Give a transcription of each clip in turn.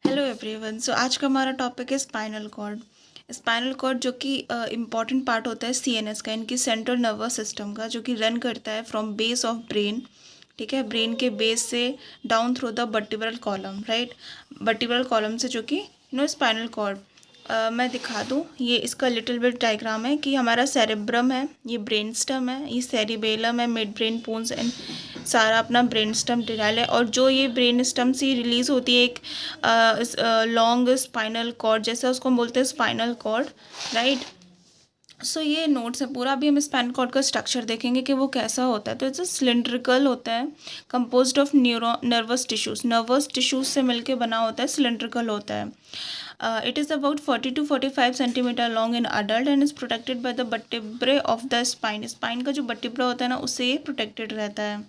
Hello everyone. सो आज का हमारा टॉपिक है स्पाइनल कॉर्ड। स्पाइनल कॉर्ड जो कि इम्पॉर्टेंट पार्ट होता है सीएनएस का, इनकी सेंट्रल नर्वस सिस्टम का, जो कि रन करता है फ्रॉम बेस ऑफ ब्रेन। ठीक है, ब्रेन के बेस से down through the vertebral column, right. Vertebral column से जो कि स्पाइनल कॉर्ड। मैं दिखा दूँ, ये इसका लिटिल बिट डायग्राम है कि हमारा सेरेब्रम है, ये ब्रेन स्टम है, ये सेरिबेलम है, मिड ब्रेन पोन्स एंड सारा अपना ब्रेन स्टम डिटेल है। और जो ये ब्रेन स्टम से रिलीज होती है एक लॉन्ग स्पाइनल कॉर्ड, जैसे उसको हम बोलते हैं स्पाइनल कॉर्ड, राइट। सो ये नोट्स है पूरा। अभी हम स्पाइनल कॉर्ड का स्ट्रक्चर देखेंगे कि वो कैसा होता है। तो इट्स सिलेंड्रिकल होता है, कंपोज्ड ऑफ नर्वस टिश्यूज से मिलके बना होता है, सिलेंड्रिकल होता है। It is about 40 to 45 centimetre long in adult and is protected by the vertebrae of the spine. Spine का जो वर्टेब्रा होता है ना, उससे ये प्रोटेक्टेड रहता है।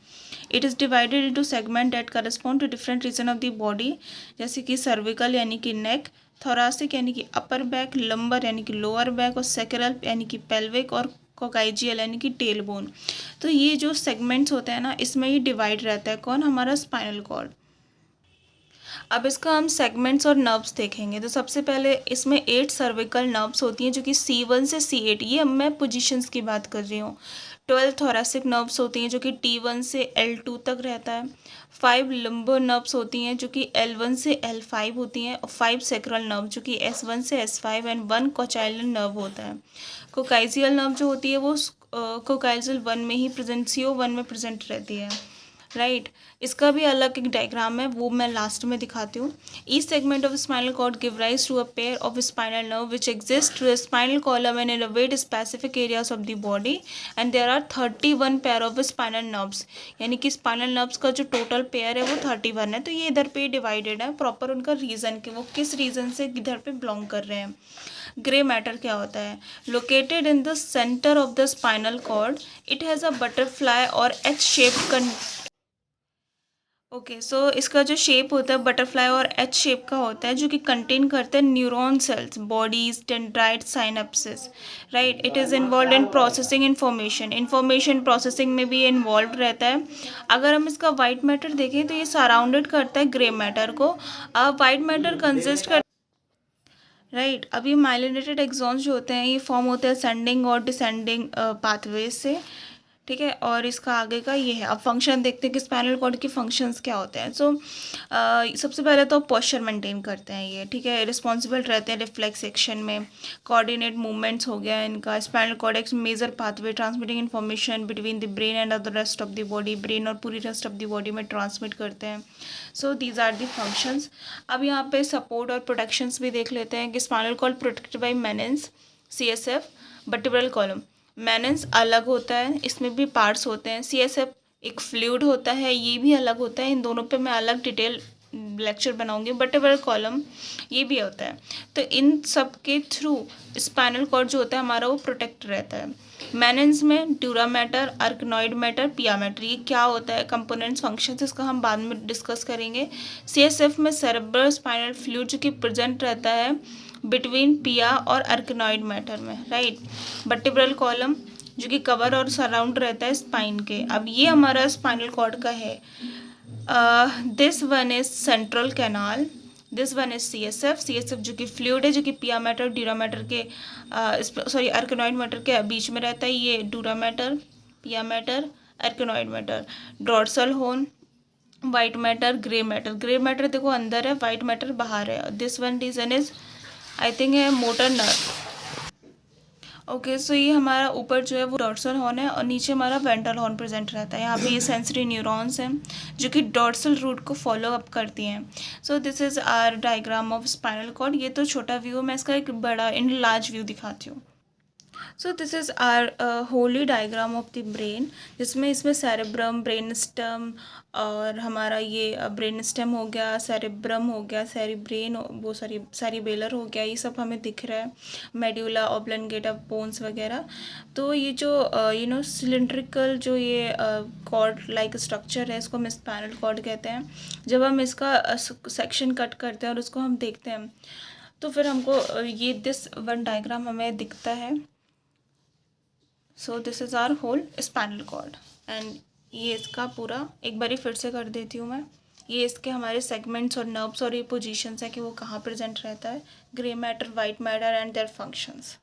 It is divided into segment that correspond to different region of the body, जैसे कि सर्विकल यानी कि नेक, थोरासिक यानी कि अपर बैक, लंबर यानी कि लोअर बैक, और सेक्रल यानी कि पेल्विक, और कोकाइजियल यानी कि टेल बोन। तो ये जो सेगमेंट्स होते हैं ना, इसमें ये डिवाइड रहता है कौन, हमारा स्पाइनल कॉर्ड। अब इसका हम सेगमेंट्स और नर्व्स देखेंगे। तो सबसे पहले इसमें 8 सर्विकल नर्व्स होती हैं, जो कि C1 से C8, ये अब मैं पोजीशंस की बात कर रही हूँ। 12 थोरेसिक नर्व्स होती हैं, जो कि T1 से L2 तक रहता है। 5 लंबर नर्व्स होती हैं, जो कि L1 से L5 होती हैं। और 5 सेक्रल नर्व, जो कि S1 से S5, एंड 1 कोचाइलर नर्व होता है। कोकाइजियल नर्व जो होती है वो कोकाइजियल 1 में ही प्रेजेंट, CO1 में प्रेजेंट रहती है, राइट। इसका भी अलग एक डायग्राम है, वो मैं लास्ट में दिखाती हूँ। Each segment of spinal cord give rise to a pair of spinal nerve which exist through spinal column and innovate specific areas of the body, and there are 31 pair of spinal nerves. यानी कि spinal nerves का जो total pair है वो 31 है। तो ये इधर पे डिवाइडेड है प्रॉपर, उनका रीजन कि वो किस रीजन से इधर पे बिलोंग कर रहे हैं। ग्रे मैटर क्या होता है? Located in the centre of the spinal cord, it has a butterfly और एच शेप्ड। ओके, सो इसका जो शेप होता है बटरफ्लाई और एच शेप का होता है, जो कि कंटेन करते हैं neuron cells, bodies, dendrite, synapses, right. It is involve in processing information processing में भी इन्वॉल्व रहता है। अगर हम इसका वाइट मैटर देखें तो ये सराउंडेड करता है ग्रे मैटर को। वाइट मैटर कंसिस्ट कर, राइट। अब ये माइलिनेटेड एक्सॉन्स जो होते हैं, ये फॉर्म होते हैं असेंडिंग और डिसेंडिंग पाथवेज से, ठीक है। और इसका आगे का ये है। अब फंक्शन देखते हैं कि स्पाइनल कॉर्ड के फंक्शंस क्या होते हैं। सो सबसे पहले तो पोस्चर मेंटेन करते हैं ये, ठीक है। रिस्पॉन्सिबल रहते हैं रिफ्लेक्स एक्शन में, कोऑर्डिनेट मूवमेंट्स हो गया इनका। स्पाइनल कॉर्ड एक major pathway transmitting information between the brain and the rest of the body, brain और पूरी रेस्ट ऑफ द बॉडी में ट्रांसमिट करते हैं। So these are the functions. अब यहाँ पे सपोर्ट और प्रोटेक्शंस भी देख लेते हैं कि spinal cord protected by meninges, CSF, vertebral column. Meninges अलग होता है, इसमें भी पार्ट्स होते हैं। CSF एक फ्लूइड होता है, ये भी अलग होता है। इन दोनों पे मैं अलग डिटेल लेक्चर बनाऊंगी। वर्टिब्रल कॉलम ये भी होता है। तो इन सब के थ्रू स्पाइनल कॉर्ड जो होता है हमारा, वो प्रोटेक्ट रहता है। मेनिन्स में dura mater, arachnoid matter, pia matter, ये क्या होता है, कंपोनेंट्स, फंक्शंस, इसका हम बाद में डिस्कस करेंगे। CSF में सेरेब्रल स्पाइनल फ्लूइड जो कि प्रेजेंट रहता है बिटवीन पिया और अर्कनॉइड मैटर में, राइट। वर्टिब्रल कॉलम जो कि कवर और सराउंड रहता है स्पाइन के। अब ये हमारा स्पाइनल कॉर्ड का है। This one is central canal, this one is CSF जो कि फ्लूइड है, जो कि पिया मैटर, ड्यूरा मैटर के सॉरी अर्कनॉइड मैटर के बीच में रहता है। ये dura matter, pia matter, arachnoid matter. Dorsal horn, white matter, grey matter देखो अंदर है, वाइट मैटर बाहर है। This one region is I think है मोटर नर्व। ओके, सो ये हमारा ऊपर जो है वो डॉर्सल हॉर्न है, और नीचे हमारा वेंट्रल हॉर्न प्रेजेंट रहता है। यहाँ पे ये सेंसरी न्यूरॉन्स हैं जो कि डॉर्सल रूट को फॉलो अप करती हैं। So this is our diagram of spinal cord. ये तो छोटा व्यू, मैं इसका एक बड़ा इन लार्ज व्यू दिखाती हूँ। So this is our whole diagram of the brain, जिसमें इसमें सेरेब्रम, ब्रेन स्टेम, और हमारा ये ब्रेन स्टेम हो गया, सेरेब्रम हो गया, सेरिब्रेन, वो सेरिबेलर हो गया, ये सब हमें दिख रहा है। मेड्यूला ऑब्लंगेटा, बोन्स वगैरह। तो ये जो सिलिंड्रिकल जो ये कॉर्ड लाइक स्ट्रक्चर है, इसको हम स्पाइनल कॉर्ड कहते हैं। जब हम इसका सेक्शन कट करते हैं और उसको हम देखते हैं, तो फिर हमको ये दिस वन डायग्राम हमें दिखता है। So this is our whole spinal cord. And ये इसका पूरा एक बारी फिर से कर देती हूँ मैं। ये इसके हमारे सेगमेंट्स और नर्व्स और ये पोजीशंस है कि वो कहाँ प्रेजेंट रहता है, grey matter, white matter and their functions.